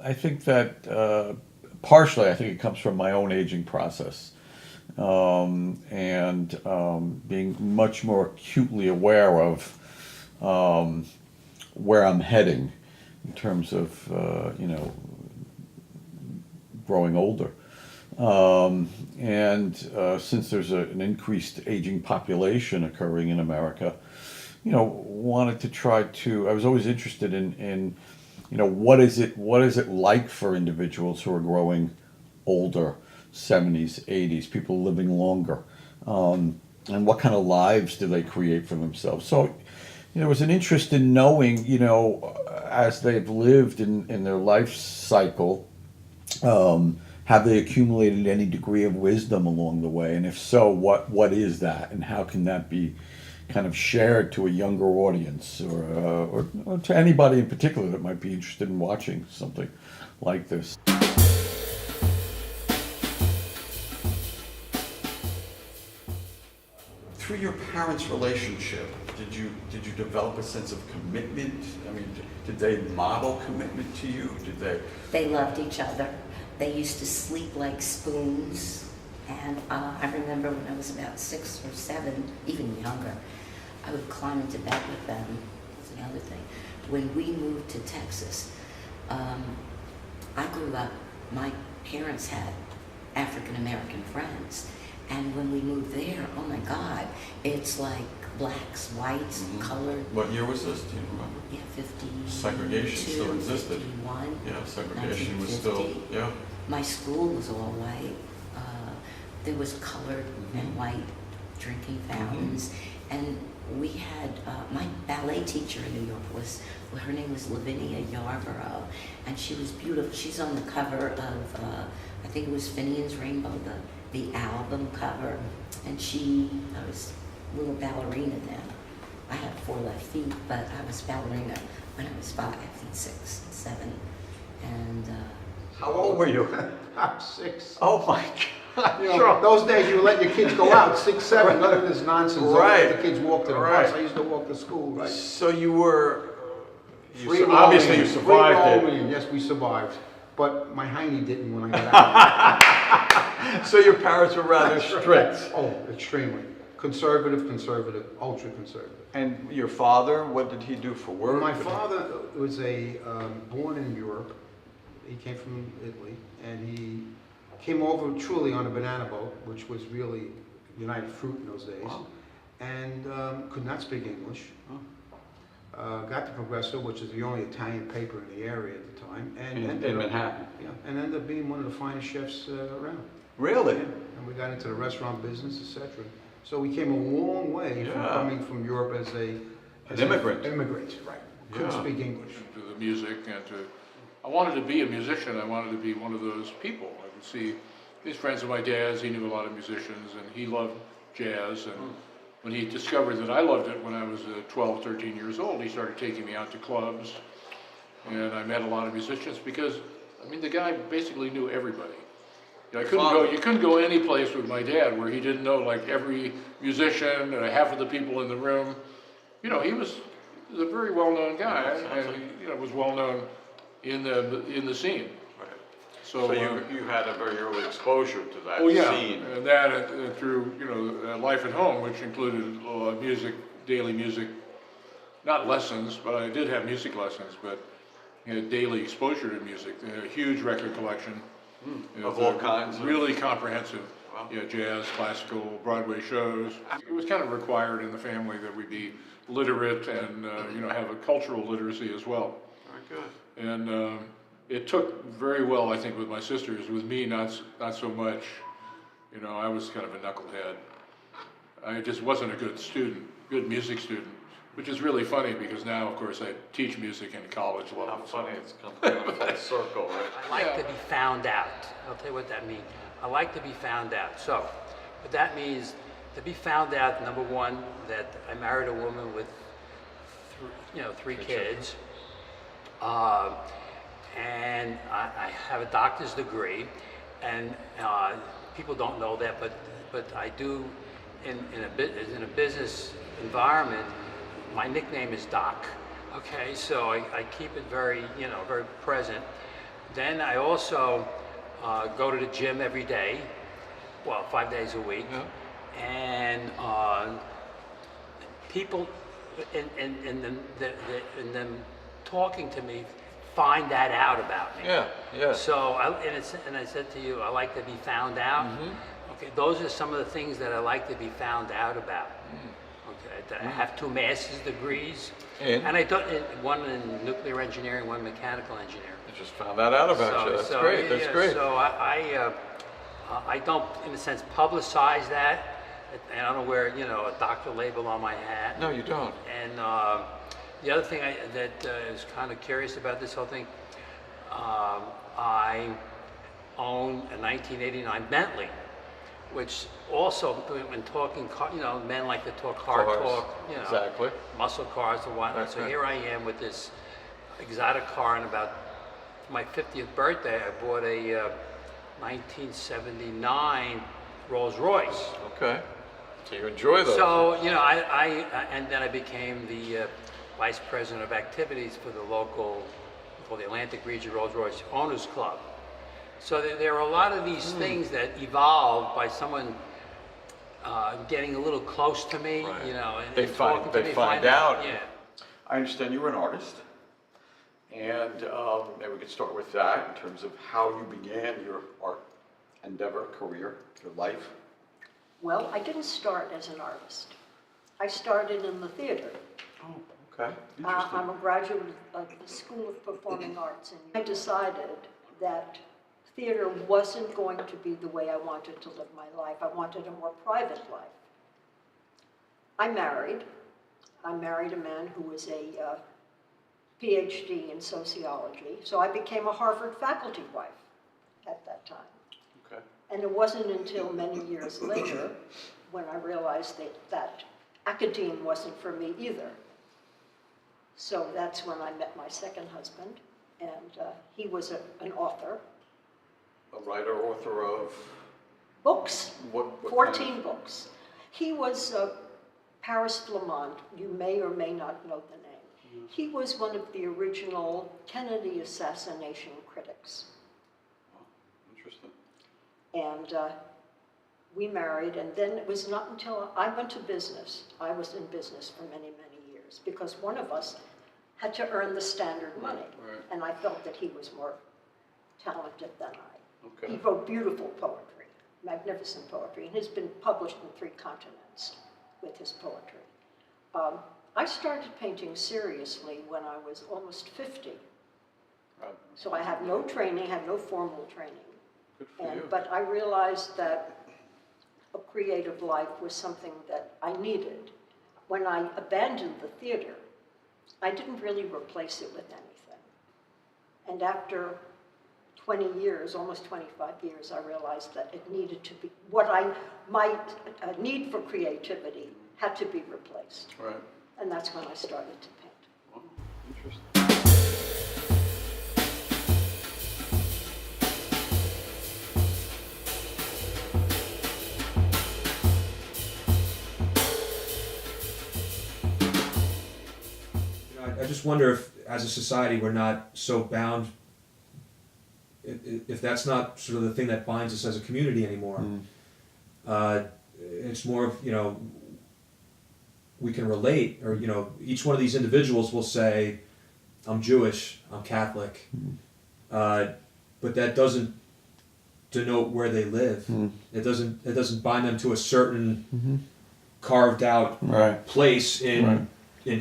I think that partially, I think it comes from my own aging process, and being much more acutely aware of where I'm heading in terms of growing older. And since there's an increased aging population occurring in America, wanted to try to. I was always interested in what is it like for individuals who are growing older, 70s, 80s, people living longer, and what kind of lives do they create for themselves? So, there was an interest in knowing, as they've lived in their life cycle, have they accumulated any degree of wisdom along the way? And if so, what is that? And how can that be kind of shared to a younger audience or to anybody in particular that might be interested in watching something like this? Through your parents' relationship, did you develop a sense of commitment? I mean, did they model commitment to you? Did they? They loved each other. They used to sleep like spoons. And I remember when I was about 6 or 7, even younger, I would climb into bed with them. That's the other thing. When we moved to Texas, I grew up, my parents had African-American friends. And when we moved there, oh my God, it's like blacks, whites, colored. What year was this? Do you remember? Yeah, 50. Segregation still existed. 51. Yeah, segregation was still, yeah. My school was all white. There was colored and white drinking fountains. And we had, my ballet teacher in New York her name was Lavinia Yarborough, and she was beautiful. She's on the cover of, I think it was Finian's Rainbow, the album cover, and I was a little ballerina then. I had 4 left feet, but I was ballerina when I was 5 and 6 and 7. And how old were you? I'm 6. Oh my God! Sure. Those days you would let your kids go out 6, 7. None of this nonsense. Right. The kids walk to the bus. I used to walk to school. Right. So you were. Obviously you survived it. Yes, we survived. But my hiney didn't when I got out. So your parents were rather strict. Oh, extremely. Conservative, ultra conservative. And your father, what did he do for work? My father was born in Europe. He came from Italy, and he came over truly on a banana boat, which was really United Fruit in those days, and could not speak English. Got the Progresso, which is the only Italian paper in the area at the time, and in Manhattan. Yeah, and ended up being one of the finest chefs around. Really? Yeah. And we got into the restaurant business, etc. So we came a long way from coming from Europe as an immigrant. Right. Couldn't speak English. To the music I wanted to be a musician. I wanted to be one of those people. I would see these friends of my dad's. He knew a lot of musicians, and he loved jazz. And when he discovered that I loved it when I was 12, 13 years old, he started taking me out to clubs. And I met a lot of musicians because, I mean, the guy basically knew everybody. You couldn't go any place with my dad where he didn't know like every musician, half of the people in the room. He was a very well-known guy, and he was well-known in the scene. Right. So you had a very early exposure to that scene. And that through life at home, which included daily music, not lessons, but I did have music lessons, but daily exposure to music. A huge record collection. Of all kinds? Really comprehensive. Wow. Jazz, classical, Broadway shows. It was kind of required in the family that we be literate and have a cultural literacy as well. Very good. And it took very well, I think, with my sisters. With me, not so much. I was kind of a knucklehead. I just wasn't a good music student. Which is really funny because now, of course, I teach music in college level. How funny it's come full circle, right? I like to be found out. I'll tell you what that means. I like to be found out. So, what that means, to be found out, number one, that I married a woman with, 3 kids, and I have a doctor's degree, and people don't know that, but I do in a business environment. My nickname is Doc. Okay, so I keep it very, very present. Then I also go to the gym every day, well, 5 days a week. Yeah. And people and them talking to me find that out about me. Yeah, yeah. So, I said to you, I like to be found out. Okay, those are some of the things that I like to be found out about. Okay, I have 2 master's degrees, and I don't, one in nuclear engineering, one mechanical engineering. I just found that out about you. That's great. That's great. So I don't, in a sense, publicize that, and I don't wear, a doctor label on my hat. No, you don't. And the other thing that is kind of curious about this whole thing, I own a 1989 Bentley, which also, when talking, men like to talk hard Cars. talk, Exactly. muscle cars and whatnot. Right, So right. here I am with this exotic car, and about my 50th birthday, I bought a 1979 Rolls Royce. Okay. So you enjoy those. So, and then I became the vice president of activities for the local, called the Atlantic Region Rolls Royce Owners Club. So there are a lot of these things that evolved by someone getting a little close to me, Right. and They talking to me, find out. Yeah. I understand you were an artist, and maybe we could start with that in terms of how you began your art endeavor, career, your life. Well, I didn't start as an artist. I started in the theater. Oh, okay. I'm a graduate of the School of Performing Arts, and I decided that theater wasn't going to be the way I wanted to live my life. I wanted a more private life. I married a man who was a PhD in sociology, so I became a Harvard faculty wife at that time. Okay. And it wasn't until many years later when I realized that academe wasn't for me either. So that's when I met my second husband, and he was an author. A writer, author of Books, what 14 kind of- books. He was Paris Flamand. You may or may not know the name. He was one of the original Kennedy assassination critics. Oh, interesting. And we married, and then it was not until I went to business. I was in business for many, many years, because one of us had to earn the standard money. Right. And I felt that he was more talented than I. Okay. He wrote beautiful poetry, magnificent poetry, and has been published in 3 continents with his poetry. I started painting seriously when I was almost 50. Right. So I had no training, had no formal training. Good for you. But I realized that a creative life was something that I needed. When I abandoned the theater, I didn't really replace it with anything. And after 20 years, almost 25 years, I realized that it needed to be, my need for creativity had to be replaced. Right. And that's when I started to paint. Oh, interesting. I just wonder if, as a society, we're not so bound, if that's not sort of the thing that binds us as a community anymore. It's more of, we can relate, or, each one of these individuals will say, I'm Jewish, I'm Catholic, but that doesn't denote where they live. It doesn't bind them to a certain carved out Right. place in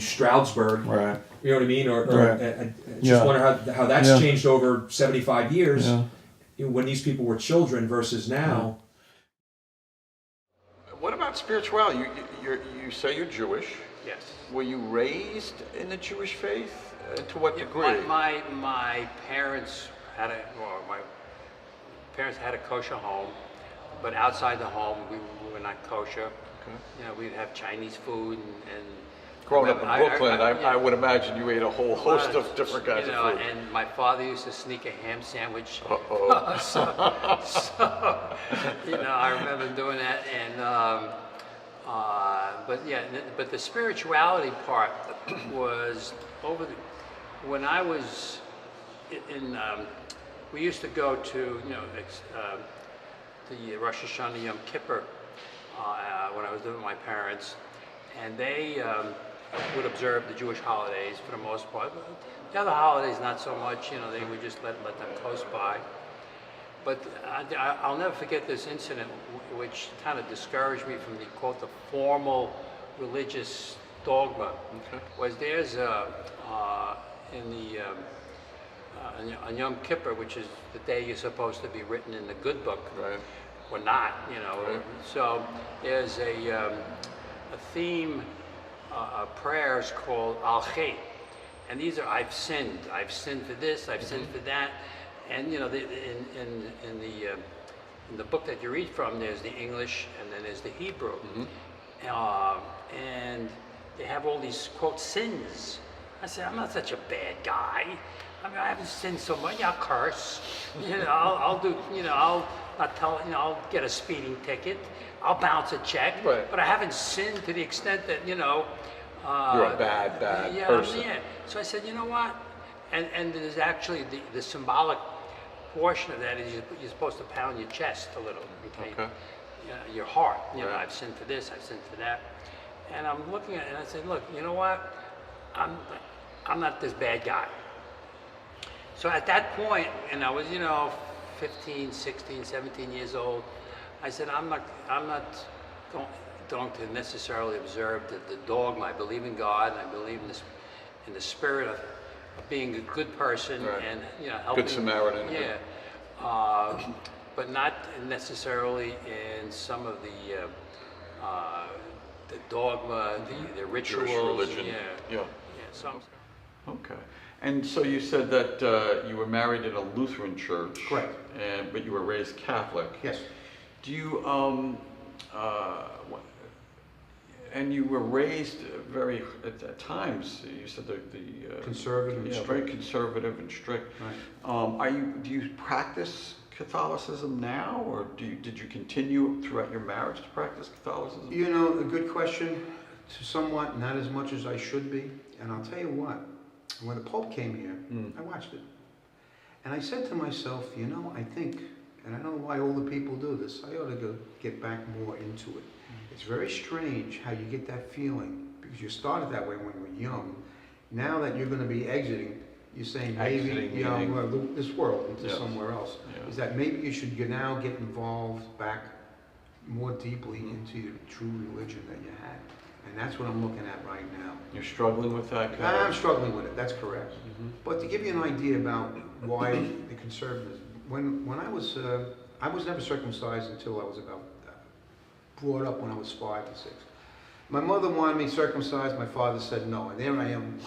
Stroudsburg. Right. You know what I mean? Or Right. I just Yeah. wonder how that's Yeah. changed over 75 years, Yeah. when these people were children versus now. What about spirituality? You say you're Jewish. Yes. Were you raised in the Jewish faith? To what degree? My parents had my parents had a kosher home, but outside the home we were not kosher. Okay. We'd have Chinese food and Growing up in Brooklyn, yeah. I would imagine you ate a whole host of different kinds of food. And my father used to sneak a ham sandwich. Uh-oh. so, I remember doing that. And but the spirituality part was when I was in we used to go to, the Rosh Hashanah Yom Kippur when I was living with my parents, and they would observe the Jewish holidays for the most part. The other holidays, not so much. They would just let them close by. But I'll never forget this incident, which kind of discouraged me from the formal religious dogma. Okay. Was there's on Yom Kippur, which is the day you're supposed to be written in the good book, Right. or not, Right. So there's a theme of prayers called Al Chet, and these are I've sinned for this, I've sinned for that, and in the book that you read from, there's the English and then there's the Hebrew, and they have all these quote sins. I said, I'm not such a bad guy. I mean, I haven't sinned so much. I'll curse. I'll do. I'll not tell. I'll get a speeding ticket. I'll bounce a check. Right. But I haven't sinned to the extent that You're a bad person. Yeah. So I said, you know what? And there's actually the symbolic portion of that is you're supposed to pound your chest a little. Okay. Your heart. Right. I've sinned for this. I've sinned for that. And I'm looking at it and I said, look, you know what? I'm not this bad guy. So at that point, and I was, 15, 16, 17 years old, I said, I'm not going to necessarily observe the dogma. I believe in God, and I believe in the spirit of being a good person, Right. and helping. Good Samaritan. Yeah. But not necessarily in some of the dogma, the rituals. Jewish religion. Yeah. Some. Okay. And so you said that you were married in a Lutheran church. Correct. But you were raised Catholic. Yes. Do you, and you were raised very, at times, you said the Conservative and strict. very conservative and strict. Right. Do you practice Catholicism now, or did you continue throughout your marriage to practice Catholicism? A good question. Somewhat, not as much as I should be. And I'll tell you what, when the Pope came here, I watched it. And I said to myself, I think, and I don't know why older people do this, I ought to get back more into it. It's very strange how you get that feeling, because you started that way when you were young. Now that you're going to be exiting, you're saying maybe, Exiting, this world into Yes. somewhere else. Yeah. Is that maybe you should now get involved back more deeply into your true religion that you had. And that's what I'm looking at right now. You're struggling with that? I'm struggling with it, that's correct. But to give you an idea about why the conservatives, when I was never circumcised until I was about, brought up when I was 5 or 6. My mother wanted me circumcised, my father said no, and there I am.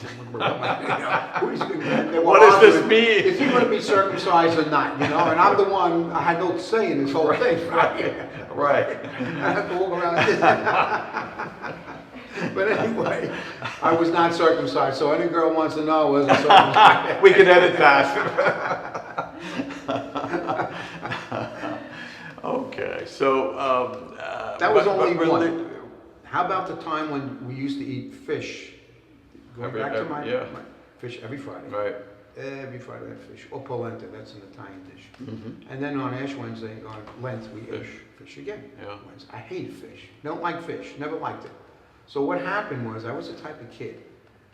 What does this mean? Is he going to be circumcised or not, And I'm the one, I had no say in this whole thing, right? Right. I have to walk around like this. But anyway, I was not circumcised, so any girl wants to know I wasn't circumcised. We can edit that. Okay, so That was only one. How about the time when we used to eat fish? Going back to my fish every Friday. Right. Every Friday I had fish. Or polenta, that's an Italian dish. And then on Ash Wednesday, on Lent, we ate fish again. Yeah. I hate fish. Don't like fish. Never liked it. So what happened was, I was the type of kid.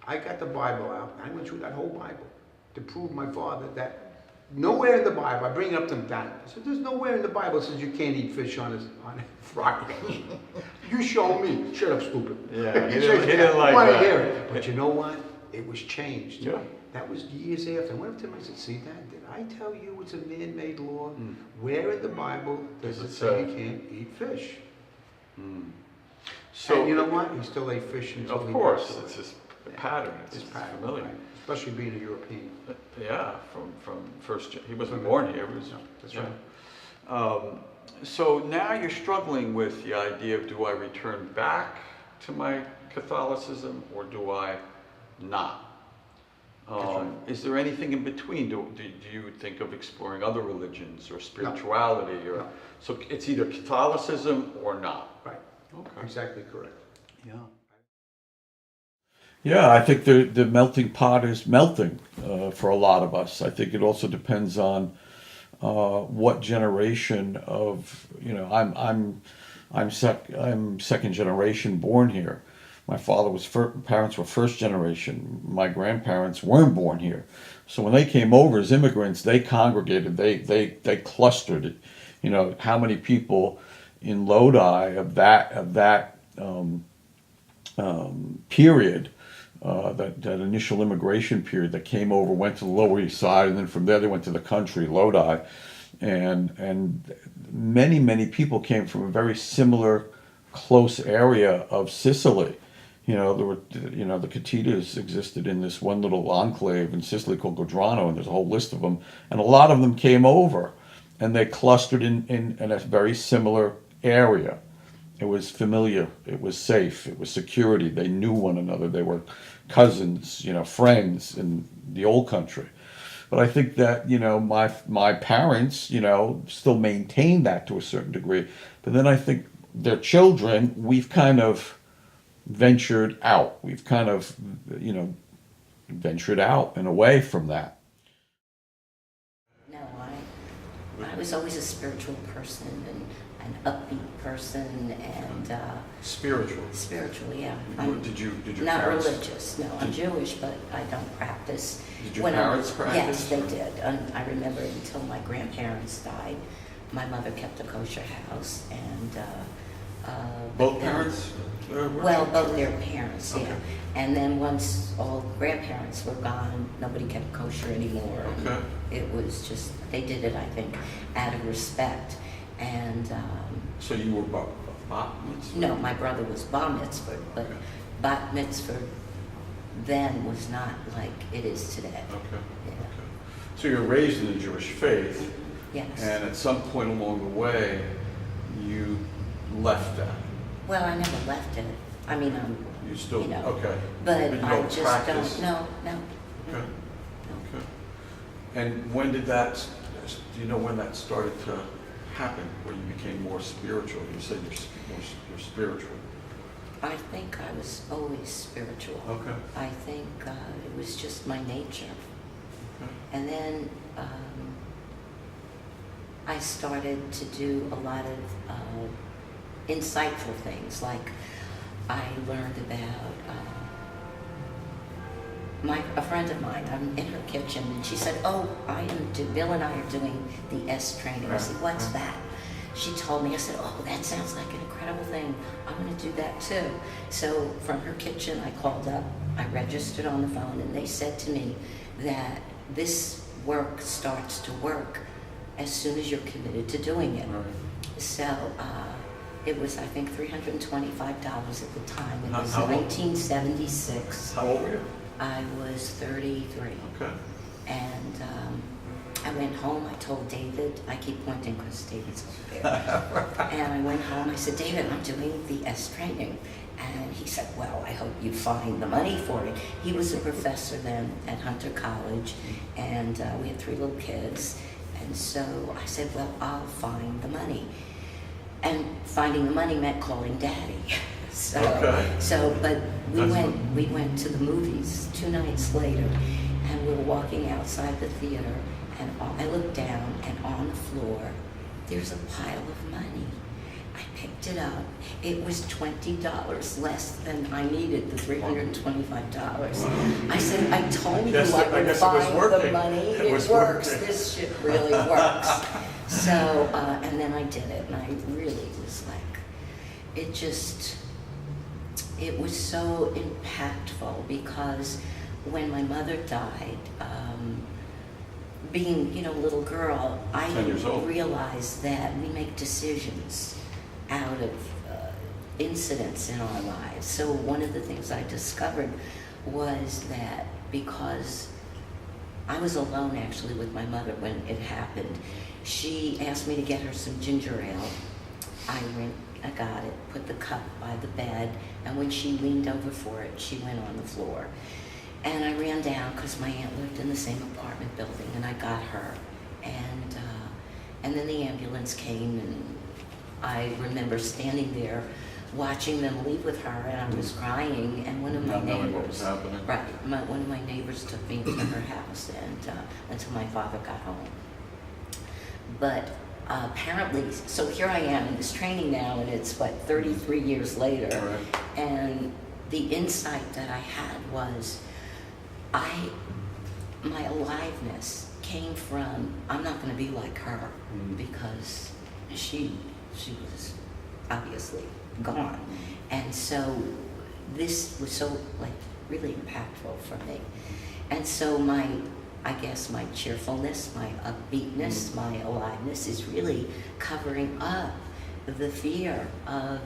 I got the Bible out, and I went through that whole Bible to prove my father that nowhere in the Bible, I bring it up to him, Dad, I said, there's nowhere in the Bible that says you can't eat fish on Friday. You show me. Shut up, stupid. Yeah, he didn't like I want to that. hear it. But you know what? It was changed. Yeah. That was years after. I went up to him, I said, see, Dad, did I tell you it's a man-made law? Where in the Bible does it say you can't eat fish? So And you know what? He still ate fish until Of he course, passed away. it's his pattern. It's His pattern, familiar. right. Especially being a European. Yeah, from first. He wasn't born here. He was, No, that's yeah. right. So now you're struggling with the idea of, do I return back to my Catholicism or do I not? right. Is there anything in between? Do you think of exploring other religions or spirituality? Or No. So it's either Catholicism or not. Right. Okay. Exactly correct. Yeah. Yeah, I think the melting pot is melting for a lot of us. I think it also depends on, what generation of, you know, I'm second generation born here. My father was parents were first generation. My grandparents weren't born here. So when they came over as immigrants, they congregated, they clustered it. You know, how many people in Lodi of that period, that initial immigration period that came over, went to the Lower East Side, and then from there they went to the country, Lodi, and many people came from a very similar, close area of Sicily. You know, there were, you know, the Cuttittas existed in this one little enclave in Sicily called Godrano, and there's a whole list of them, and a lot of them came over, and they clustered in a very similar area. It was familiar, it was safe, it was security. They knew one another. They were cousins, you know, friends in the old country. But I think that, you know, my parents, you know, still maintain that to a certain degree. But then I think their children, we've kind of ventured out. We've kind of, you know, ventured out and away from that. No, I was always a spiritual person and an upbeat person and Spiritual. spiritual, yeah. Did your Not parents? religious, no. I'm Jewish, but I don't practice. Did your parents practice? Yes, they did. And I remember until my grandparents died, my mother kept a kosher house, and Both parents? well, both their parents, yeah. Okay. And then once all grandparents were gone, nobody kept kosher anymore. Okay. It was just, they did it, I think, out of respect. And So you were bat mitzvah? no, my brother was bar mitzvah, but Okay. bat mitzvah then was not like it is today. Okay. Yeah. Okay. So you were raised in the Jewish faith, Yes. and at some point along the way, you left that. Well, I never left it. I mean, You still, you know, okay. but you I don't just practice? don't. No. Okay. Okay. And when did that, do you know when that started to happen, where you became more spiritual? You said you're spiritual. I think I was always spiritual. Okay. I think it was just my nature. Okay. And then I started to do a lot of insightful things, like I learned about a friend of mine. I'm in her kitchen, and she said, "Oh, Bill and I are doing the S training." I said, "What's that?" She told me. I said, "Oh, that sounds like an incredible thing. I want to do that too." So from her kitchen, I called up. I registered on the phone, and they said to me that this work starts to work as soon as you're committed to doing it. Right. So it was, I think, $325 at the time. It was How old? 1976. How old were you? I was 33. Okay. And I went home. I told David, I keep pointing because David's over there. And I went home. I said, "David, I'm doing the S training." And he said, "Well, I hope you find the money for it." He was a professor then at Hunter College, and we had 3 little kids. And so I said, "Well, I'll find the money." And finding the money meant calling Daddy. But we went to the movies 2 nights later, and we were walking outside the theater, and I looked down, and on the floor, there's a pile of money. I picked it up. It was $20 less than I needed, the $325. I said, "I told you I would find the money. It works. Working. This shit really works." So, and then I did it, and I really was like, it was so impactful, because when my mother died, being, you know, a little girl, I 10 years old. didn't realize that we make decisions out of incidents in our lives. So one of the things I discovered was that because I was alone actually with my mother when it happened, she asked me to get her some ginger ale. I went, I got it, put the cup by the bed, and when she leaned over for it, she went on the floor. And I ran down because my aunt lived in the same apartment building, and I got her. And then the ambulance came, and I remember standing there watching them leave with her, and I was crying, and one of my Not knowing what was neighbors, happening. right, one of my neighbors took me to her house, and until my father got home. But apparently, so here I am in this training now, and it's what, 33 years later, Right. and the insight that I had was, my aliveness came from, I'm not going to be like her, because she was obviously gone, and so this was so like really impactful for me, and so I guess my cheerfulness, my upbeatness, my aliveness is really covering up the fear of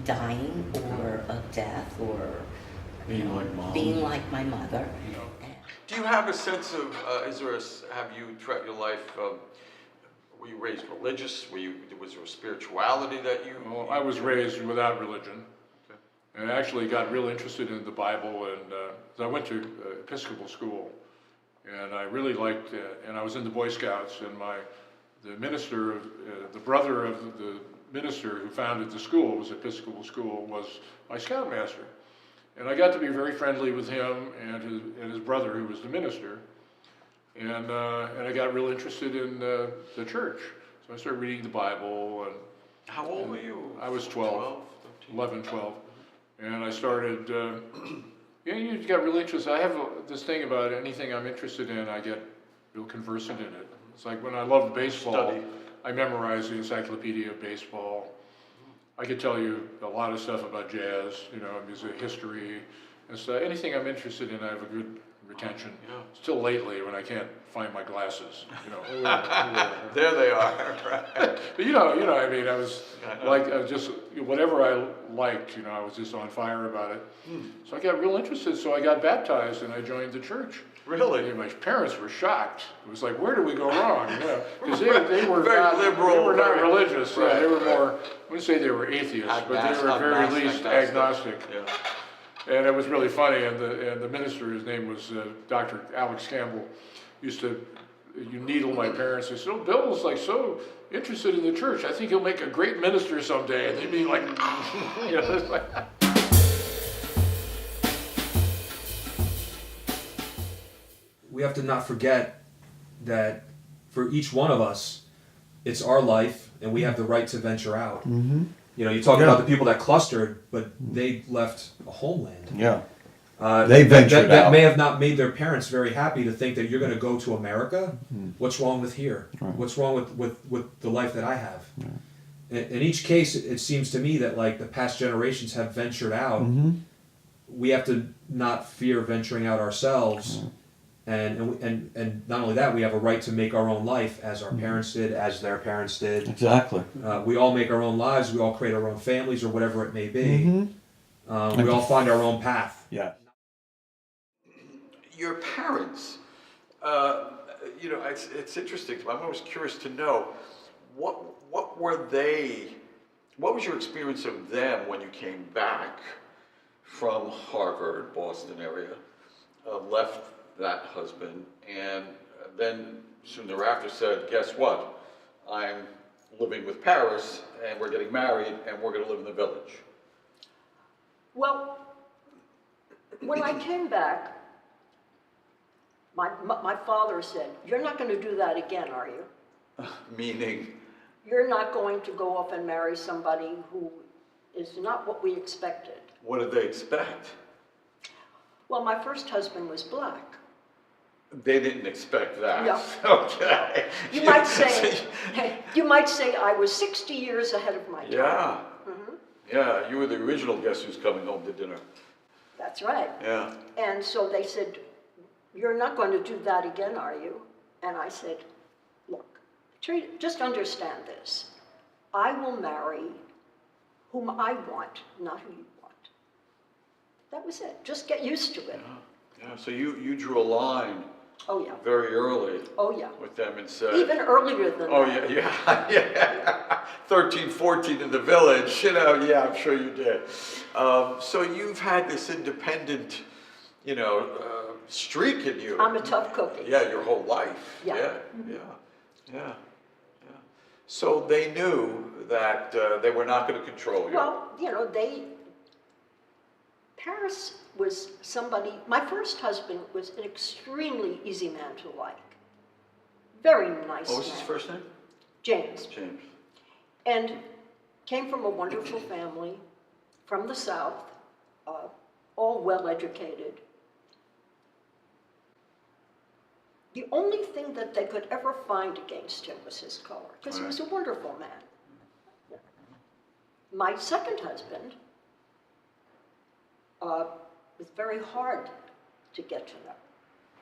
dying or of death or Being like mom. being like my mother. Do you have a sense of, have you throughout your life, were you raised religious? Was there a spirituality that you? Well, I was raised without religion, and actually got real interested in the Bible, and I went to Episcopal school, and I really liked it, and I was in the Boy Scouts, and the minister, the brother of the minister who founded the school, was Episcopal school, was my scoutmaster. And I got to be very friendly with him and his brother, who was the minister, and I got real interested in the church. So I started reading the Bible. And How old were you? I was 12, 11, 12, and I started. You got really interested. I have this thing about anything I'm interested in, I get real conversant in it. It's like when I loved baseball, Study. I memorized the Encyclopedia of Baseball. I could tell you a lot of stuff about jazz, music history, and stuff. Anything I'm interested in, I have a good retention. Yeah. Still lately, when I can't find my glasses, There they are. Right. But I mean, I was I know. like, I was just, whatever I liked, I was just on fire about it. So I got real interested, so I got baptized and I joined the church. Really? And my parents were shocked. It was like, where did we go wrong? Because they were Very not, liberal, they were not very- religious. Yeah, they were right. more, I wouldn't say they were atheists, but they were at very least agnostic. Yeah. And it was really funny, and the minister, his name was Dr. Alex Campbell, used to needle my parents. He said, "Oh, Bill's like so interested in the church. I think he'll make a great minister someday." And they'd be like, it's like. We have to not forget that for each one of us, it's our life, and we have the right to venture out. Mm-hmm. You talk Yeah. about the people that clustered, but they left a homeland. Yeah. They ventured that out. may have not made their parents very happy to think that you're going to go to America. What's wrong with here? Right. What's wrong with the life that I have? In each case, it seems to me that like the past generations have ventured out. Mm-hmm. We have to not fear venturing out ourselves. And not only that, we have a right to make our own life as our parents did, as their parents did. Exactly. We all make our own lives. We all create our own families or whatever it may be. Mm-hmm. We all find our own path. Yeah. Your parents, it's interesting. I'm always curious to know what were they? What was your experience of them when you came back from Harvard, Boston area, left that husband, and then soon thereafter said, "Guess what? I'm living with Paris, and we're getting married, and we're going to live in the village." Well, when I came back, my father said, "You're not going to do that again, are you? Meaning, You're not going to go off and marry somebody who is not what we expected." what did they expect? Well, my first husband was black. They didn't expect that. No. Okay. You might say I was 60 years ahead of my time. Yeah. Mhm. Yeah, you were the original guest who's coming home to dinner. That's right. Yeah. And so they said, "You're not going to do that again, are you?" And I said, "Look, just understand this. I will marry whom I want, not who you want." That was it. Just get used to it. Yeah. So you drew a line Oh, yeah. very early Oh, yeah. with them and said, Even earlier than "Oh that. yeah. 13, 14 in the village, yeah, I'm sure you did." So you've had this independent, streak in you. I'm a tough cookie. Yeah, your whole life. Yeah. Yeah. So they knew that they were not going to control you. Well, Paris was somebody, my first husband was an extremely easy man to like. very nice What was man. his first name? James. James. And came from a wonderful family from the South, all well-educated. The only thing that they could ever find against him was his color, because he was a wonderful man. My second husband was very hard to get to know.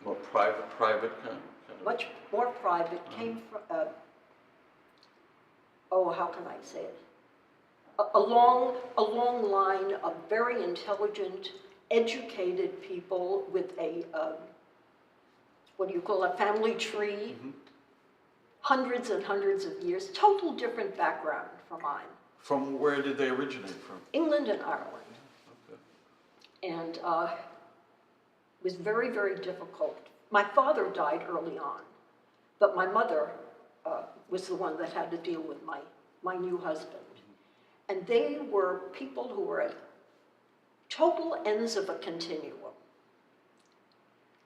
More private kind of. Much more private, came from, how can I say it? A long line of very intelligent, educated people with a, what do you call a family tree? Hundreds and hundreds of years, total different background from mine. From where did they originate from? England and Ireland. Okay. And it was very, very difficult. My father died early on, but my mother was the one that had to deal with my new husband. And they were people who were at total ends of a continuum,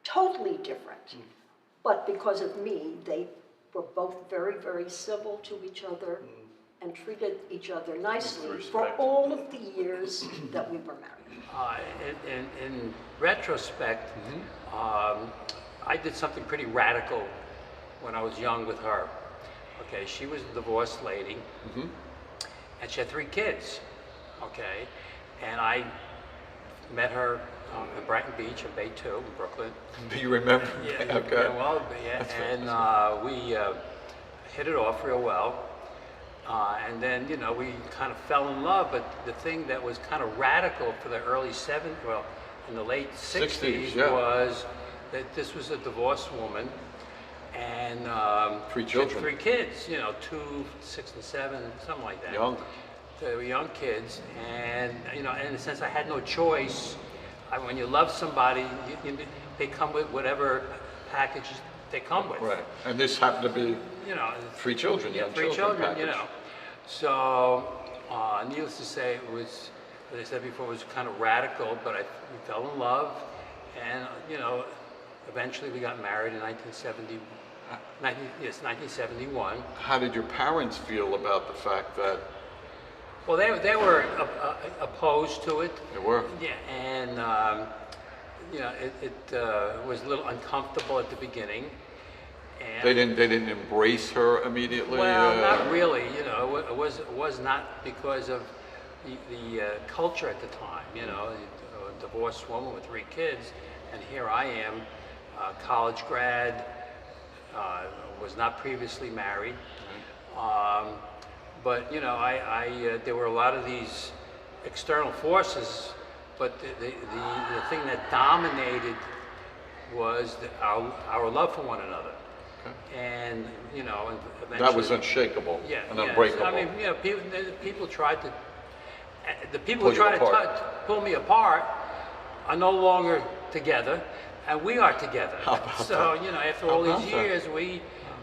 totally different. But because of me, they were both very, very civil to each other and treated each other nicely for all of the years that we were married. In retrospect, I did something pretty radical when I was young with her. Okay, she was a divorced lady, and she had 3 kids. Okay, and I met her in Brighton Beach in Bay 2 in Brooklyn. Do you remember? Yeah, Okay. yeah, well, yeah, and we hit it off real well. And then, you know, we kind of fell in love, but the thing that was kind of radical for the early 70s, well, in the late 60s, yeah. was that this was a divorced woman, and 3 she had children. 3 kids, you know, 2, 6, and 7, something like that. Young. They were young kids, and, you know, in a sense, I had no choice. When you love somebody, they come with whatever packages they come with. Right. And this happened to be You know, 3 children, yeah, young 3 children, you package. know. So, needless to say, it was, as I said before, it was kind of radical, but we fell in love, and, you know, eventually we got married in 1971. How did your parents feel about the fact that Well, they were opposed to it. they were? Yeah, and, you know, it was a little uncomfortable at the beginning. And They didn't embrace her immediately? Well, not really. You know, it was not because of the culture at the time. You know, a divorced woman with 3 kids, and here I am, college grad, was not previously married. But you know, there were a lot of these external forces, but the thing that dominated was our love for one another. And you know, and eventually, That was unshakable yeah, and yeah. unbreakable. I mean, you know, people tried to, the people Pull who you tried to apart. pull me apart are no longer together, and we are together. How about So that? you know, after How all about these that? years, we, you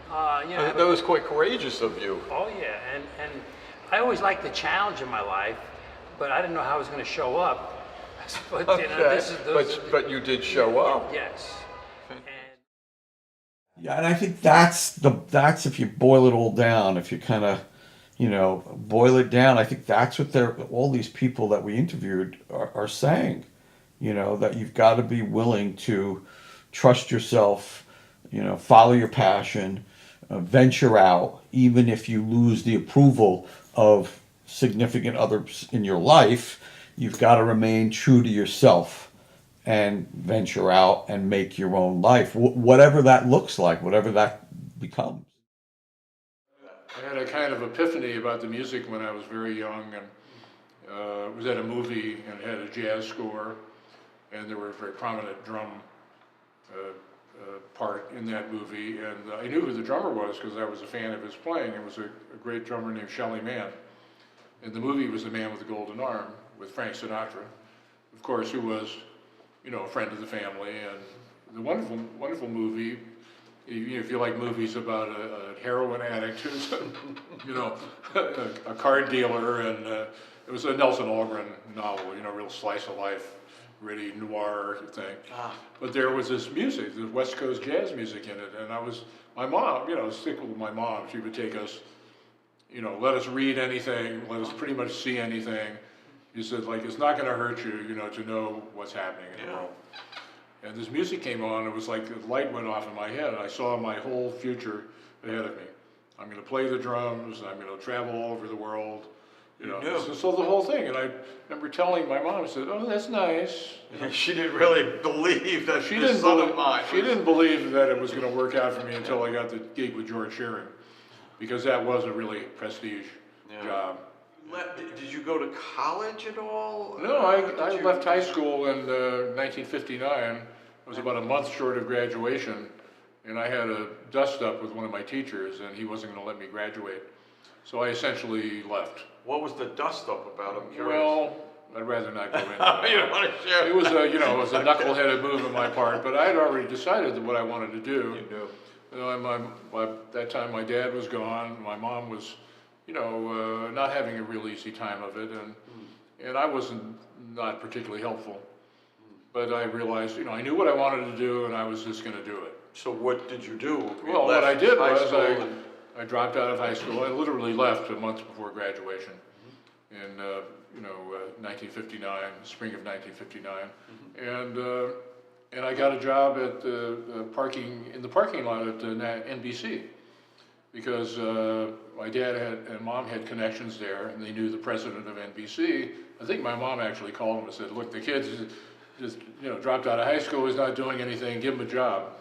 know, have That was quite courageous of you. oh yeah, and I always liked the challenge in my life, but I didn't know how I was going to show up. But you know, this is But you did show up. Yes. And, Yeah, and I think that's if you boil it all down, if you kind of, boil it down, I think that's what all these people that we interviewed are saying, that you've got to be willing to trust yourself, follow your passion, venture out, even if you lose the approval of significant others in your life, you've got to remain true to yourself and venture out and make your own life, whatever that looks like, whatever that becomes. I had a kind of epiphany about the music when I was very young, and was at a movie and it had a jazz score, and there were a very prominent drum part in that movie, and I knew who the drummer was because I was a fan of his playing. It was a great drummer named Shelly Manne, and the movie was The Man with the Golden Arm with Frank Sinatra, of course, who was, a friend of the family, and the wonderful, wonderful movie. If you like movies about a heroin addict who's, a card dealer, and it was a Nelson Algren novel, real slice of life really noir thing. Ah. But there was this music, the West Coast jazz music in it, and my mom, you know, stick with my mom, she would take us, you know, let us read anything, let us pretty much see anything. He said, like, it's not gonna hurt you, you know, to know what's happening in the world. And this music came on, it was like the light went off in my head, and I saw my whole future ahead of me. I'm gonna play the drums, I'm gonna travel all over the world, you know. So the whole thing, and I remember telling my mom, I said, oh, that's nice. You know, She didn't really believe that she this didn't son believe, of mine she was- didn't believe that it was gonna work out for me until I got the gig with George Shearing, because that was a really prestige job. Did you go to college at all? No, I left high school in 1959. I was about a month short of graduation, and I had a dust-up with one of my teachers, and he wasn't going to let me graduate. So I essentially left. What was the dust-up about? I'm curious. Well, I'd rather not go into that. You don't want to share. It was a, you know, it was a knuckleheaded move on my part, but I had already decided that what I wanted to do. You knew. You know, at that time, my dad was gone. My mom was, you know, not having a real easy time of it, and I wasn't not particularly helpful. But I realized, you know, I knew what I wanted to do, and I was just going to do it. So what did you do? You Well, what I left did high was school I dropped out of high school. I literally left a month before graduation in, you know, 1959, spring of 1959, and I got a job at in the parking lot at NBC. Because my dad and mom had connections there, and they knew the president of NBC. I think my mom actually called him and said, look, the kid's just, you know, dropped out of high school, he's not doing anything, give him a job.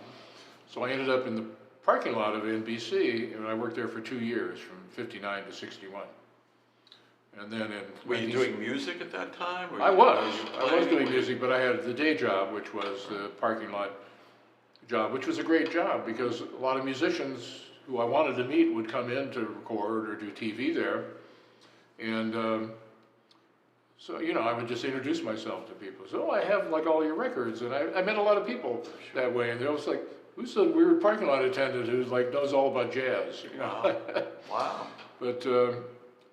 So I ended up in the parking lot of NBC, and I worked there for 2 years, from 59 to 61. And then Were you doing music at that time? Or I was playing? doing music, but I had the day job, which was the parking lot job, which was a great job, because a lot of musicians who I wanted to meet would come in to record or do TV there. And so, you know, I would just introduce myself to people. So, I have like all your records. And I met a lot of people that way. And they was like, who's the weird parking lot attendant who like knows all about jazz? You know? Wow. But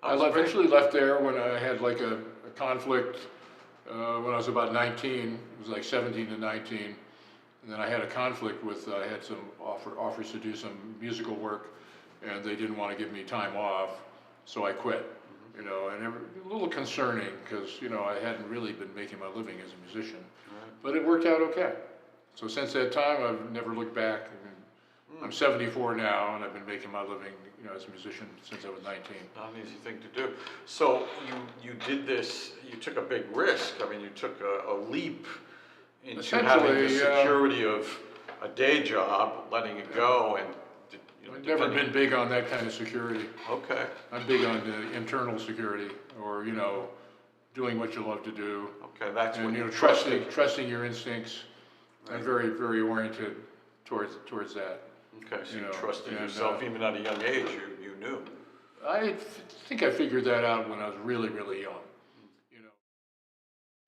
I eventually left there when I had like a conflict when I was about 19. It was like 17 to 19. And then I had a conflict with, I had some offers to do some musical work, and they didn't want to give me time off, so I quit. You know, and a little concerning, because, you know, I hadn't really been making my living as a musician. But it worked out okay. So since that time, I've never looked back. I'm 74 now, and I've been making my living, you know, as a musician since I was 19. Not an easy thing to do. So you did this, you took a big risk. I mean, you took a leap into having the security of a day job, letting it go, and I've never been big on that kind of security. Okay. I'm big on the internal security, or, you know, doing what you love to do. Okay, that's And, when you know, trusted. trusting your instincts. Right. I'm very, very oriented towards that. Okay, so you you know, trusted and, yourself even at a young age. You knew. I think I figured that out when I was really, really young. You know.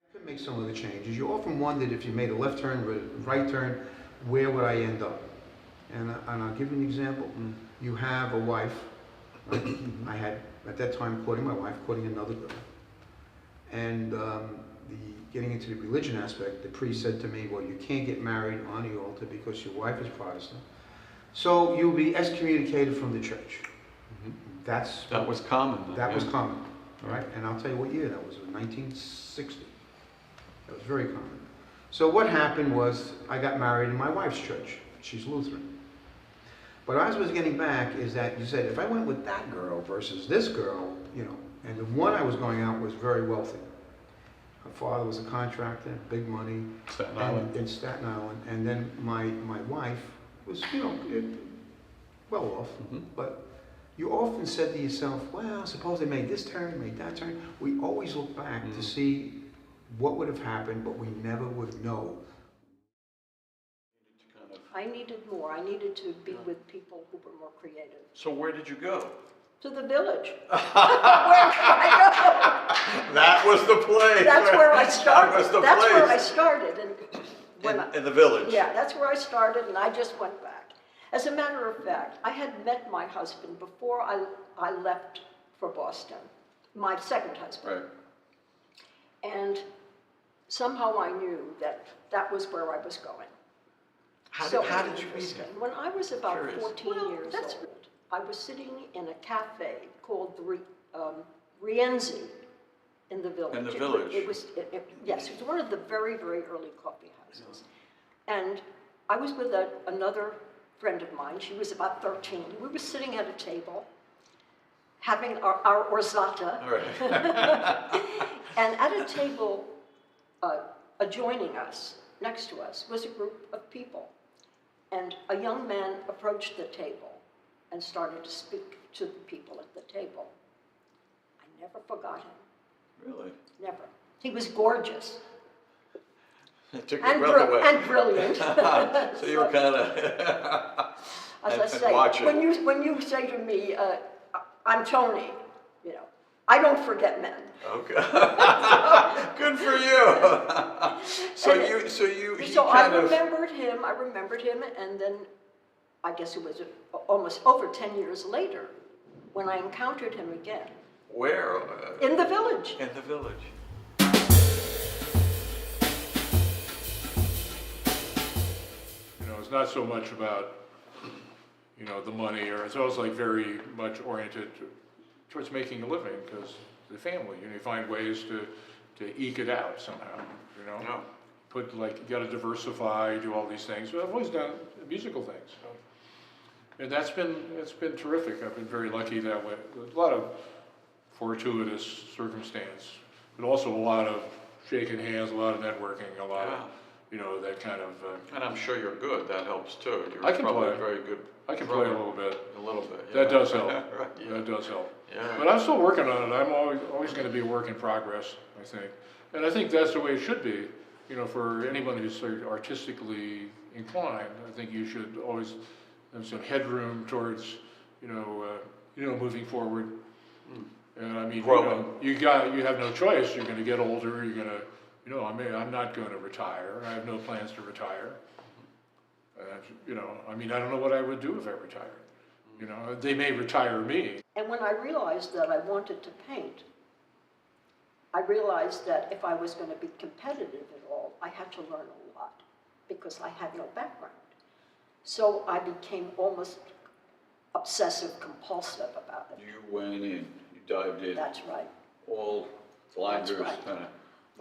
I could make some of the changes. You often wondered if you made a left turn, right turn, where would I end up? And I'll give you an example. You have a wife. Right? I had, at that time, courting my wife, courting another girl. And getting into the religion aspect, the priest said to me, well, you can't get married on the altar because your wife is Protestant. So you'll be excommunicated from the church. That was common then. That was common, all right? And I'll tell you what year that was, 1960. That was very common. So what happened was I got married in my wife's church. She's Lutheran. But as I was getting back is that you said, if I went with that girl versus this girl, you know, and the one I was going out was very wealthy. Her father was a contractor, big money. Staten Island. In Staten Island. And then my wife was, you know, well off, but you often said to yourself, well, suppose they made this turn, made that turn. We always look back to see what would have happened, but we never would know. I needed more. I needed to be with people who were more creative. So where did you go? To the village. Where did I That was the place. go? That's where I started. That was the That's place. where I started. And when In the village. Yeah, that's where I started, and I just went back. As a matter of fact, I had met my husband before I left for Boston, my second husband. Right. And somehow I knew that that was where I was going. How So did you meet interesting. him? When I was about Curious. 14 years old, I was sitting in a cafe called the Rienzi in the village. In the village? Yes, it was one of the very, very early coffee houses. And I was with another friend of mine. She was about 13. We were sitting at a table having our orzata. All right. And at a table adjoining us, next to us, was a group of people. And a young man approached the table and started to speak to the people at the table. I never forgot him, Really? never. He was gorgeous It took your breath away. and brilliant. So you were kind of As I and say, watching. when you say to me, I'm Tony, you know, I don't forget men. Okay. Good for you. So I remembered him, and then I guess it was almost over 10 years later when I encountered him again. Where? In the village. In the village. You know, it's not so much about, you know, the money, or it's always like very much oriented towards making a living, because the family, you know, you find ways to eke it out somehow, you know? Yeah. Put, like, you gotta diversify, do all these things. But I've always done musical things, so. And it's been terrific. I've been very lucky that way. There's a lot of fortuitous circumstance, but also a lot of shaking hands, a lot of networking, a lot of, you know, that kind of. And I'm sure you're good. That helps too. You're I can probably play. very good. I can play a drummer. little bit. A little bit. Yeah. That does help. Right, yeah. That does help. Yeah. But I'm still working on it. I'm always going to be a work in progress, I think. And I think that's the way it should be. You know, for anyone who's sort of artistically inclined, I think you should always have some headroom towards, you know, moving forward. And I mean, Growing. you have no choice. You're going to get older. You're going to, you know, I'm not going to retire. I have no plans to retire. You know, I mean, I don't know what I would do if I retired. You know, they may retire me. And when I realized that I wanted to paint, I realized that if I was going to be competitive at all, I had to learn a lot because I had no background. So I became almost obsessive compulsive about it. You went in. You dived in. That's right. All blinders. That's right. Kind of.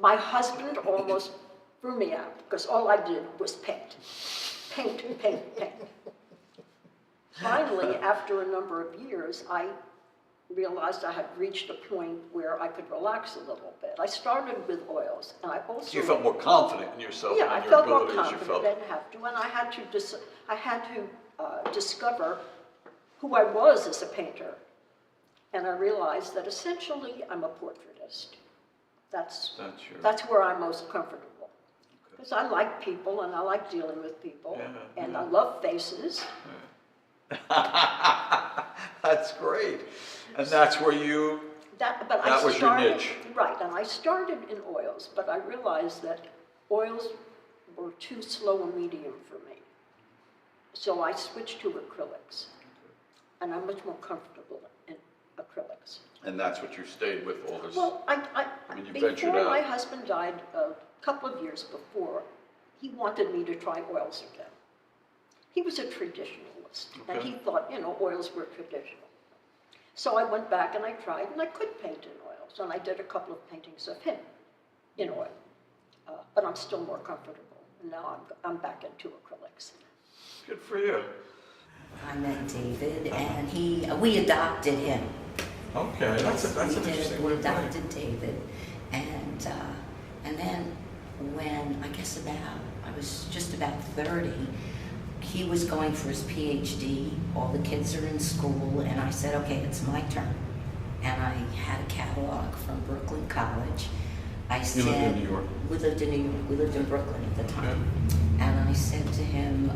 My husband almost threw me out because all I did was paint. Paint, paint, paint. Finally, after a number of years, I realized I had reached a point where I could relax a little bit. I started with oils, and I also... You felt more confident in yourself Yeah, and I in your felt more abilities. You confident. felt. I didn't have to, and I had to discover who I was as a painter. And I realized that essentially I'm a portraitist. That's where I'm most comfortable. Because I like people, and I like dealing with people, and I love faces. That's great. And that's where you, that was your niche. Right, and I started in oils, but I realized that oils were too slow a medium for me. So I switched to acrylics, and I'm much more comfortable in acrylics. And that's what you stayed with all this. Well, I mean, you ventured before out. my husband died, a couple of years before, he wanted me to try oils again. He was a traditionalist, and he thought, you know, oils were traditional. So I went back and I tried, and I could paint in oils, and I did a couple of paintings of him in oil. But I'm still more comfortable, and now I'm back into acrylics. Good for you. I met David, and we adopted him. Okay, that's an interesting way We of putting it. adopted David, and then when I was just about 30, he was going for his PhD. All the kids are in school, and I said, okay, it's my turn. And I had a catalog from Brooklyn College. You lived in New York? We lived in New York. We lived in Brooklyn at the time. And I said to him,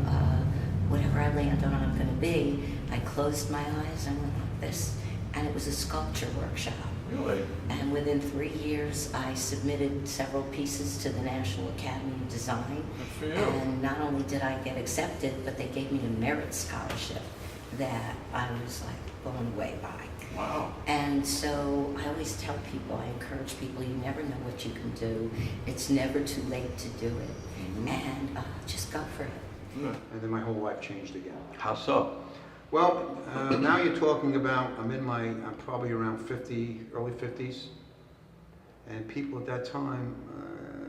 whatever I land on, I'm going to be. I closed my eyes and went like this, and it was a sculpture workshop. Really? And within 3 years, I submitted several pieces to the National Academy of Design. Good for you. And not only did I get accepted, but they gave me a merit scholarship that I was like blown away by. Wow. And so I always tell people, I encourage people, you never know what you can do. It's never too late to do it. And just go for it. And then my whole life changed again. How so? Well, now you're talking about, I'm probably around 50, early 50s. And people at that time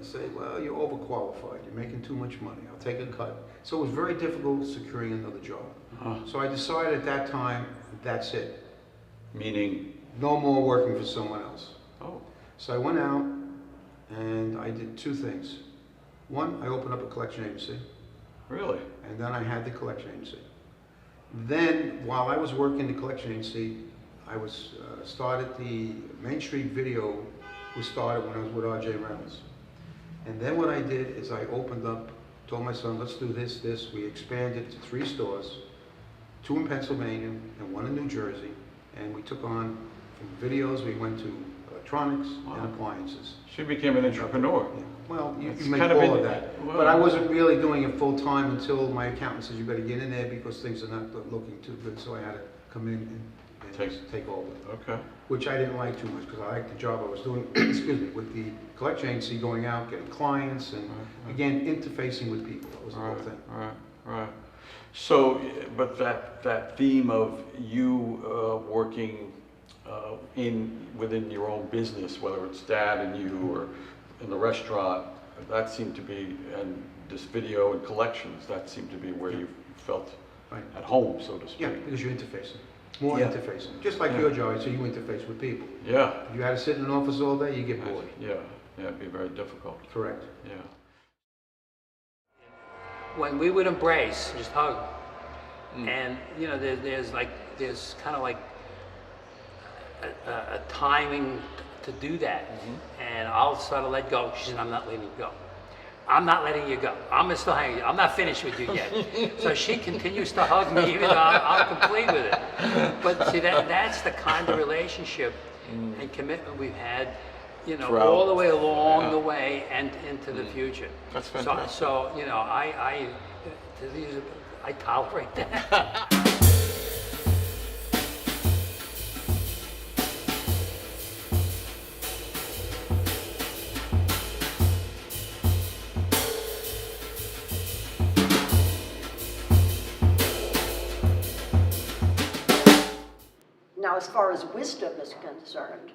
say, well, you're overqualified, you're making too much money, I'll take a cut. So it was very difficult securing another job. So I decided at that time, that's it. Meaning? No more working for someone else. Oh. So I went out and I did two things. One, I opened up a collection agency. Really? And then I had the collection agency. Then, while I was working the collection agency, I was started the Main Street Video was started when I was with R.J. Reynolds. And then what I did is I opened up, told my son, let's do this. We expanded to 3 stores, 2 in Pennsylvania and 1 in New Jersey. And we took on, from videos, we went to electronics and appliances. She became an entrepreneur. Yeah. Well, you It's make kind of all in- of that. well- But I wasn't really doing it full time until my accountant says you better get in there because things are not looking too good. So I had to come in and take over. Okay. Which I didn't like too much because I liked the job I was doing, excuse me, with the collection agency, going out, getting clients, and again, interfacing with people. That was the whole thing. Right. So, but that theme of you working within your own business, whether it's Dad and you or in the restaurant, that seemed to be, and this video and collections, that seemed to be where you felt Right. at home, so to speak. Yeah, because you're interfacing. More Yeah. interfacing. Just like Yeah. your job, so you interface with people. Yeah. If you had to sit in an office all day, you get bored. Yeah, it'd be very difficult. Correct. Yeah. When we would embrace, just hug, and you know, there's kind of like a timing to do that, and I'll sort of let go. She said, "I'm not letting you go. I'm not letting you go. I'm still hanging. I'm not finished with you yet." So she continues to hug me, even though I'm complete with it. But see, that's the kind of relationship and commitment we've had, you know, Throughout. all the way along Yeah. the way and into the future. That's fantastic. So you know, I tolerate that. Now, as far as wisdom is concerned,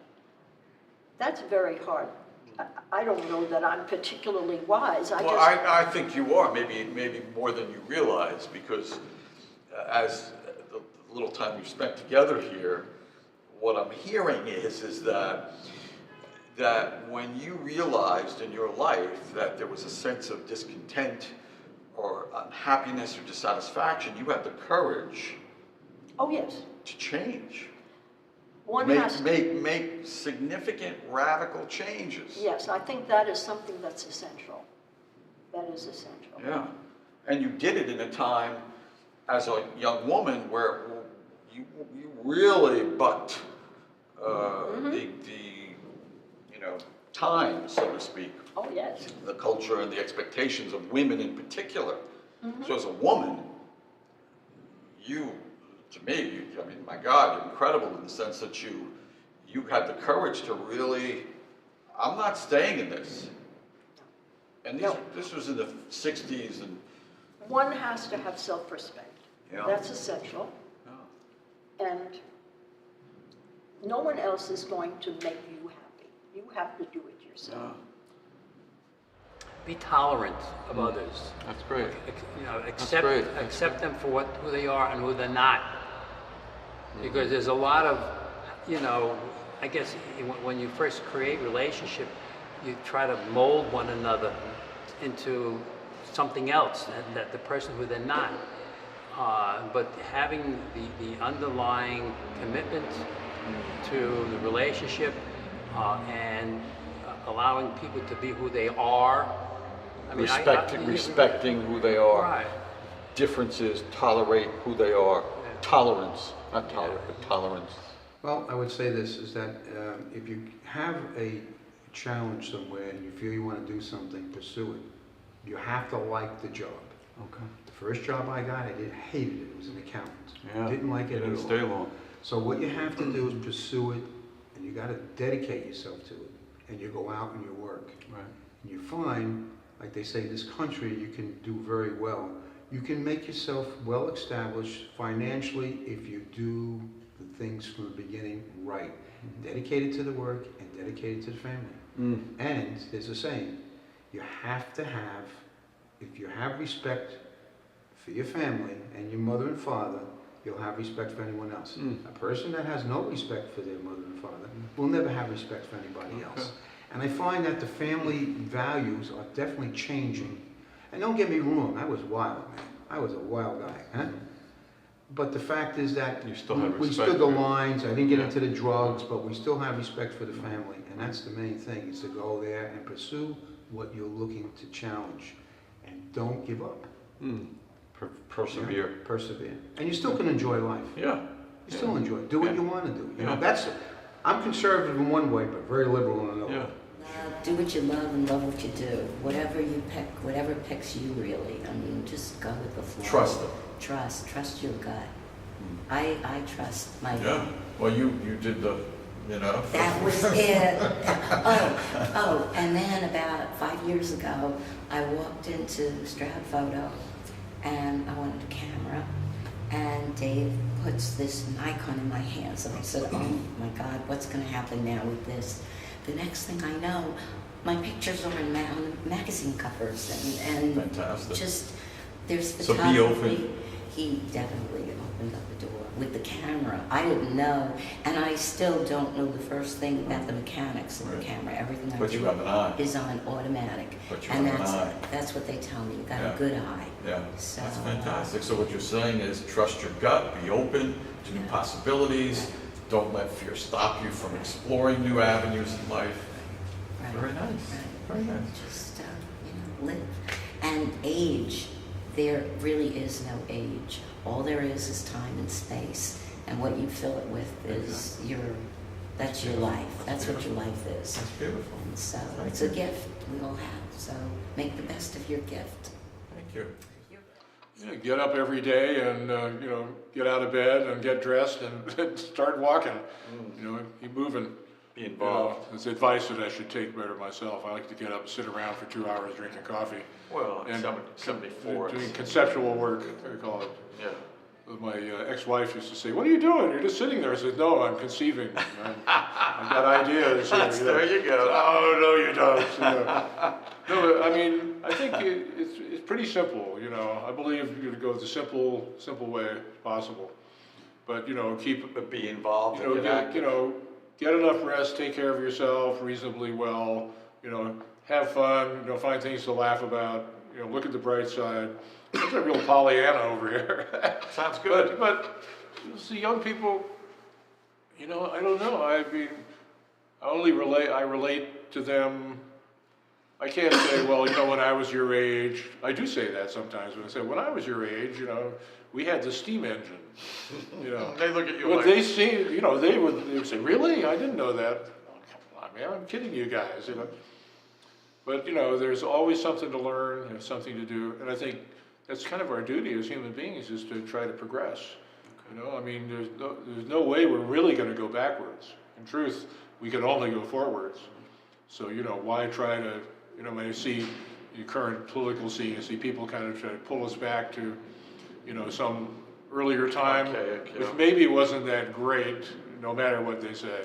that's very hard. I don't know that I'm particularly wise. Well, I think you are, maybe more than you realize, because as the little time we've spent together here, what I'm hearing is that when you realized in your life that there was a sense of discontent or unhappiness or dissatisfaction, you had the courage Oh, yes. to change. One has to. Make significant radical changes. Yes, I think that is something that's essential. That is essential. Yeah, and you did it in a time as a young woman where you really bucked the time, so to speak, Oh, yes. the culture and the expectations of women in particular. So as a woman, to me, I mean, my God, you're incredible in the sense that you had the courage to really, I'm not staying in this. And this was in the 60s and... One has to have self-respect. Yeah. That's essential. Yeah. And no one else is going to make you happy. You have to do it yourself. Be tolerant of others. That's great. You know, great. accept them for who they are and who they're not. Because there's a lot of, you know, I guess when you first create relationship, you try to mold one another into something else, that the person who they're not. But having the underlying commitment to the relationship and allowing people to be who they are. I mean, respecting who they are. Right. Differences, tolerate who they are. Tolerance, not tolerate, but tolerance. Well, I would say this, is that if you have a challenge somewhere and you feel you want to do something, pursue it. You have to like the job. Okay. The first job I got, hated it. It was an accountant. Yeah. Didn't like it at all. Didn't stay long. So what you have to do is pursue it, and you gotta dedicate yourself to it, and you go out and you work. Right. And you find, like they say, this country, you can do very well. You can make yourself well established financially if you do the things from the beginning right. Dedicated to the work and dedicated to the family. And there's a saying, you have to have, if you have respect for your family and your mother and father, you'll have respect for anyone else. A person that has no respect for their mother and father will never have respect for anybody else. And I find that the family values are definitely changing. And don't get me wrong, I was wild, man. I was a wild guy, huh? But the fact is that You still have we respect stood the for- lines. I didn't get Yeah. into the drugs, but we still have respect for the family. And that's the main thing, is to go there and pursue what you're looking to challenge. And don't give up. Persevere. Yeah, persevere. And you still can enjoy life. Yeah. You still enjoy it. Do what Yeah. you want to do. You Yeah. know, I'm conservative in one way, but very liberal in another. Yeah. Do what you love and love what you do. Whatever you pick, whatever picks you really. I mean, just go with the flow. Trust them. Trust your gut. I trust my Yeah. Well, you did the, you know. That was it. Oh, and then about 5 years ago, I walked into Stroud Photo and I wanted a camera. And Dave puts this Nikon in my hands. And I said, oh my God, what's going to happen now with this? The next thing I know, my pictures are in magazine covers and Fantastic. just, there's So be photography. open. He definitely opened up the door with the camera. I didn't know, and I still don't know the first thing about the mechanics of the Right. camera. Everything I But you do have an eye. is on automatic. But you And have an eye. that's what they tell me. You got Yeah. a good eye. Yeah, So, that's fantastic. So what you're saying is trust your gut, be open to new Yeah. possibilities. Don't let fear stop you from exploring new avenues in life. Right. Very nice. Right. Very nice. Just live. And age, there really is no age. All there is time and space, and what you fill it with is that's your life. That's what your life is. That's beautiful. And so Thank it's you. a gift we all have. So make the best of your gift. Thank you. Yeah, get up every day and, get out of bed and get dressed and start walking. Keep moving. Be involved. It's advice that I should take better myself. I like to get up and sit around for 2 hours drinking coffee. Well, And 74. Doing conceptual work, I call it. Yeah. My ex-wife used to say, "What are you doing? You're just sitting there." I said, "No, I'm conceiving. I've got ideas." There you go. Oh, no, you don't. No, but, I mean, I think it's pretty simple. I believe you go the simple way possible. But keep But be involved and get active. get enough rest, take care of yourself reasonably well. Have fun. Find things to laugh about. Look at the bright side. I'm a real Pollyanna over here. Sounds good. But you see, young people, I don't know. I mean, I relate to them. I can't say, well, when I was your age. I do say that sometimes when I say, when I was your age, we had the steam engine. They look at you But like. they see, they would say, really? I didn't know that. Oh, come on, man, I'm kidding you guys, But, there's always something to learn and something to do. And I think that's kind of our duty as human beings, is to try to progress. I mean, there's no way we're really going to go backwards. In truth, we can only go forwards. So, why try to, when you see the current political scene, you see people kind of try to pull us back to, some earlier time, Archaic, yeah. which maybe wasn't that great, no matter what they say.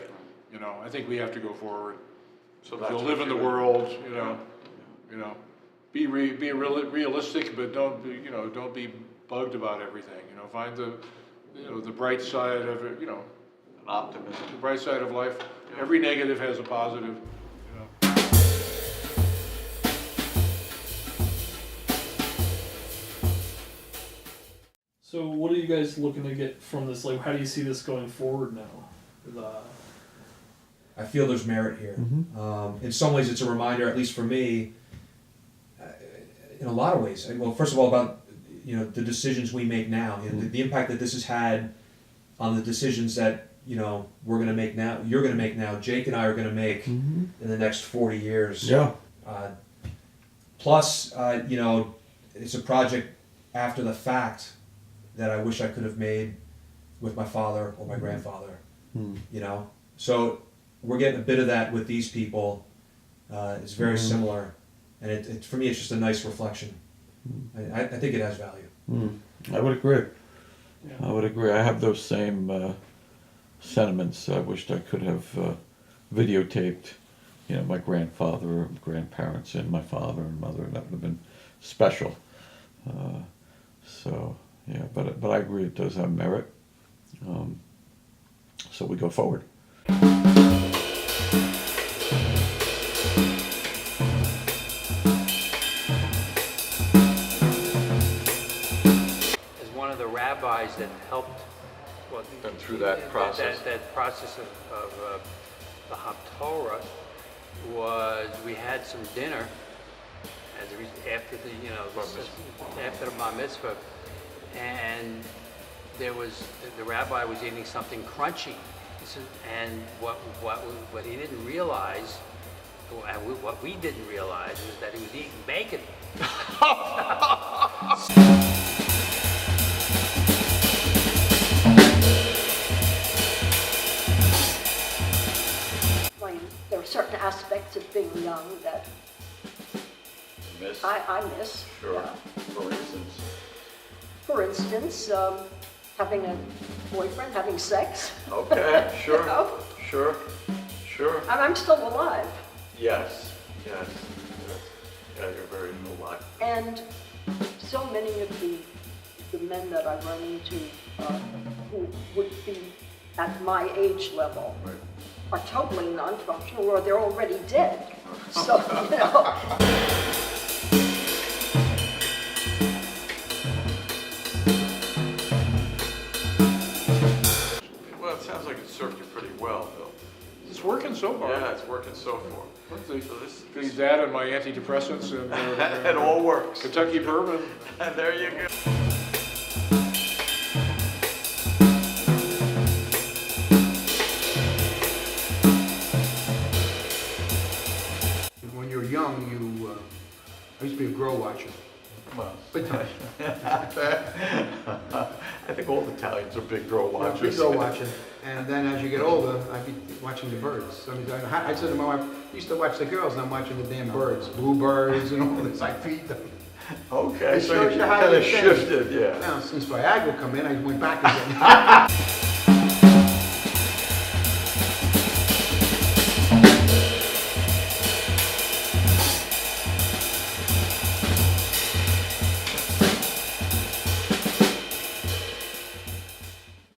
I think we have to go forward. So To that's live what in the you- world, be realistic, but don't be bugged about everything. Find the bright side of it. An optimism. The bright side of life. Every negative has a positive. So, what are you guys looking to get from this? Like, how do you see this going forward now? With, I feel there's merit here. In some ways, it's a reminder, at least for me, in a lot of ways. Well, first of all, about the decisions we make now, the impact that this has had on the decisions that we're going to make now, you're going to make now, Jake and I are going to make in the next 40 years. Yeah. Plus, it's a project after the fact that I wish I could have made with my father or my Mm-hmm. grandfather, you know? So we're getting a bit of that with these people. It's very Mm-hmm. similar, and it for me it's just a nice reflection. I think it has value. I would agree. Yeah. I would agree. I have those same sentiments. I wished I could have videotaped, you know, my grandfather and grandparents and my father and mother. That would have been special. So yeah, but I agree. It does have merit. So we go forward. As one of the rabbis that helped, well, Been through that process. That process of the Haftorah was we had some dinner as after the after the Bar Mitzvah, and there was the rabbi was eating something crunchy. And what he didn't realize, and what we didn't realize, was that he was eating bacon. There are certain aspects of being young that Miss? I miss. Sure. Yeah. For instance. For instance, having a boyfriend, having sex. Okay, sure, You know? sure. And I'm still alive. Yes. Yeah, you're very alive. And so many of the men that I run into who would be at my age level Right. are totally non-functional or they're already dead. So, you know. Well, it sounds like it served you pretty well, Bill. It's working so far. Yeah, it's working so far. So Between that and my antidepressants and it all works. Kentucky bourbon. And there you go. When you're young, I used to be a girl watcher. Well, Big time. I think all Italians are big girl Big watchers. girl watching. And then as you get older, I'd be watching the birds. I mean, I said to my wife, I used to watch the girls, and I'm watching the damn birds. Bluebirds and all this, I feed them. Okay, It so shows you you how kind you of think. shifted, yeah. Now, since Viagra come in, I went back again.